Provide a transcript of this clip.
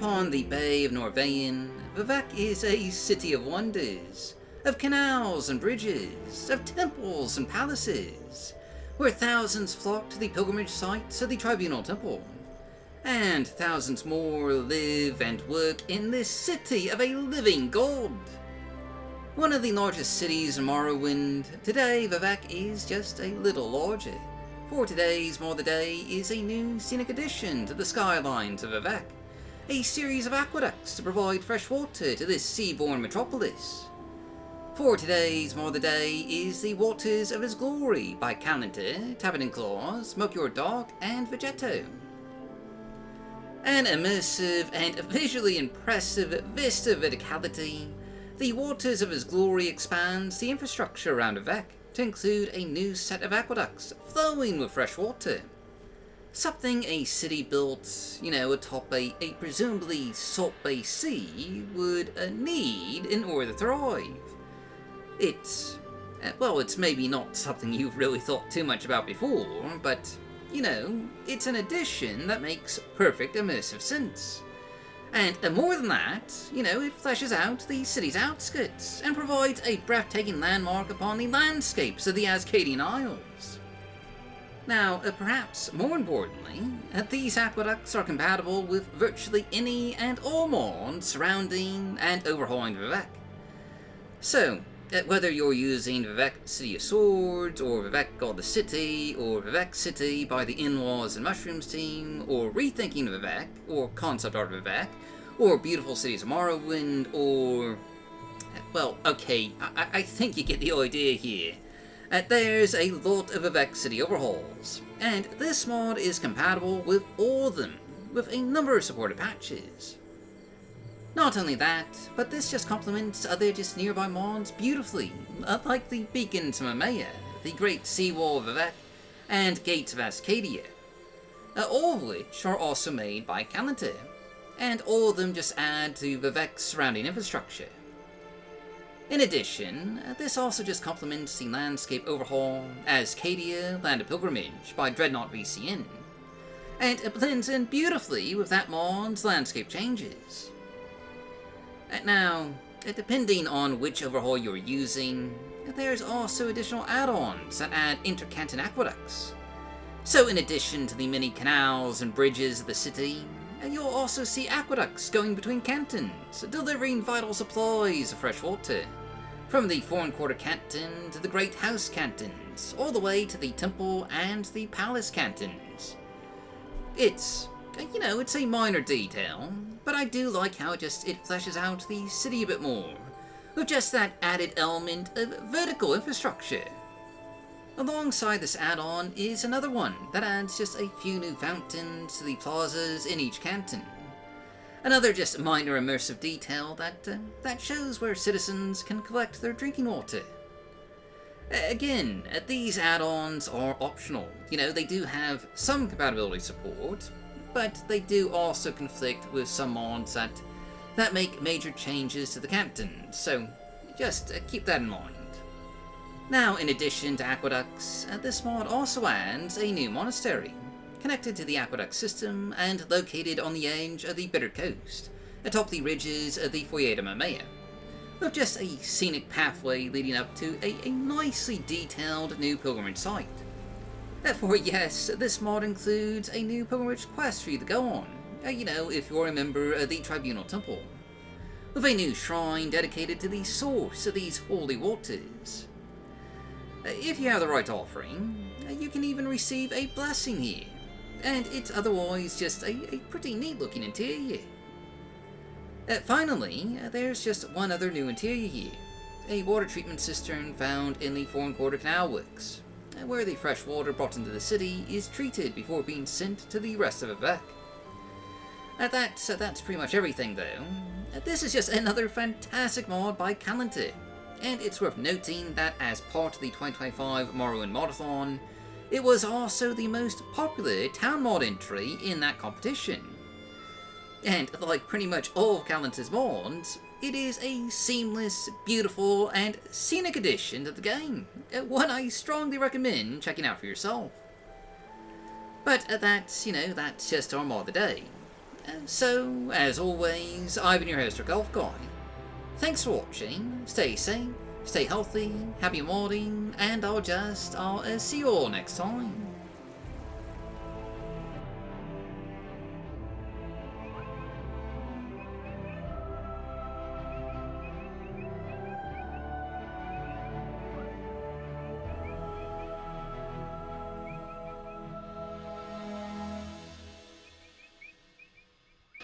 upon the Bay of Norvayn, Vivec is a city of wonders, of canals and bridges, of temples and palaces, where thousands flock to the pilgrimage sites of the Tribunal Temple, and thousands more live and work in this city of a living god. One of the largest cities in Morrowind, today Vivec is just a little larger, for today's More the Day is a new scenic addition to the skylines of Vivec, a series of aqueducts to provide fresh water to this seaborne metropolis. For today's More the Day is the Waters of His Glory by Kalinter, Tapetenklaus, Melchior Dahrk and Vegetto. An immersive and visually impressive vista of verticality, the Waters of His Glory expands the infrastructure around Vivec to include a new set of aqueducts flowing with fresh water. Something a city built, atop a presumably salt-based sea would need in order to thrive. It's maybe not something you've really thought too much about before, but, it's an addition that makes perfect immersive sense. And more than that, it fleshes out the city's outskirts and provides a breathtaking landmark upon the landscapes of the Ascadian Isles. Now, perhaps more importantly, these aqueducts are compatible with virtually any and all mods surrounding and overhauling Vivec. So, whether you're using Vivec City of Swords, or Vivec God the City, or Vivec City by the In-Laws and Mushrooms team, or rethinking Vivec, or concept art of Vivec, or beautiful cities of Morrowind, or... I think you get the idea here. There's a lot of Vivec City overhauls, and this mod is compatible with all of them, with a number of supported patches. Not only that, but this just complements other just nearby mods beautifully, like the Beacons of Mamaea, the Great Seawall of Vivec, and Gates of Ascadia, all of which are also made by Kalinter, and all of them just add to Vivec's surrounding infrastructure. In addition, this also just complements the landscape overhaul Ascadia, Land of Pilgrimage by Dreadnought VCN, and it blends in beautifully with that mod's landscape changes. Now, depending on which overhaul you're using, there's also additional add-ons that add Inter-Canton Aqueducts. So in addition to the many canals and bridges of the city, you'll also see aqueducts going between cantons, delivering vital supplies of fresh water, from the Foreign Quarter Canton to the Great House Cantons, all the way to the Temple and the Palace Cantons. It's a minor detail, but I do like how it fleshes out the city a bit more, with just that added element of vertical infrastructure. Alongside this add-on is another one that adds just a few new fountains to the plazas in each canton. Another just minor immersive detail that shows where citizens can collect their drinking water. Again, these add-ons are optional. They do have some compatibility support, but they do also conflict with some mods that make major changes to the cantons, so just keep that in mind. Now, in addition to aqueducts, this mod also adds a new monastery, connected to the aqueduct system and located on the edge of the Bitter Coast, atop the ridges of the Foyada Mamaea, with just a scenic pathway leading up to a nicely detailed new pilgrimage site. For yes, this mod includes a new pilgrimage quest for you to go on, if you're a member of the Tribunal Temple, with a new shrine dedicated to the source of these holy waters. If you have the right offering, you can even receive a blessing here, and it's otherwise just a pretty neat looking interior. Finally, there's just one other new interior here, a water treatment cistern found in the Foreign Quarter Canal Works, where the fresh water brought into the city is treated before being sent to the rest of Vivec. That's pretty much everything though. This is just another fantastic mod by Kalinter, and it's worth noting that as part of the 2025 Morrowind Modathon, it was also the most popular town mod entry in that competition. And like pretty much all of Kalinter's mods, it is a seamless, beautiful, and scenic addition to the game, one I strongly recommend checking out for yourself. But that's just our mod of the day. So, as always, I've been your host, your Golf Guy. Thanks for watching, stay safe, stay healthy, happy modding, and I'll see you all next time.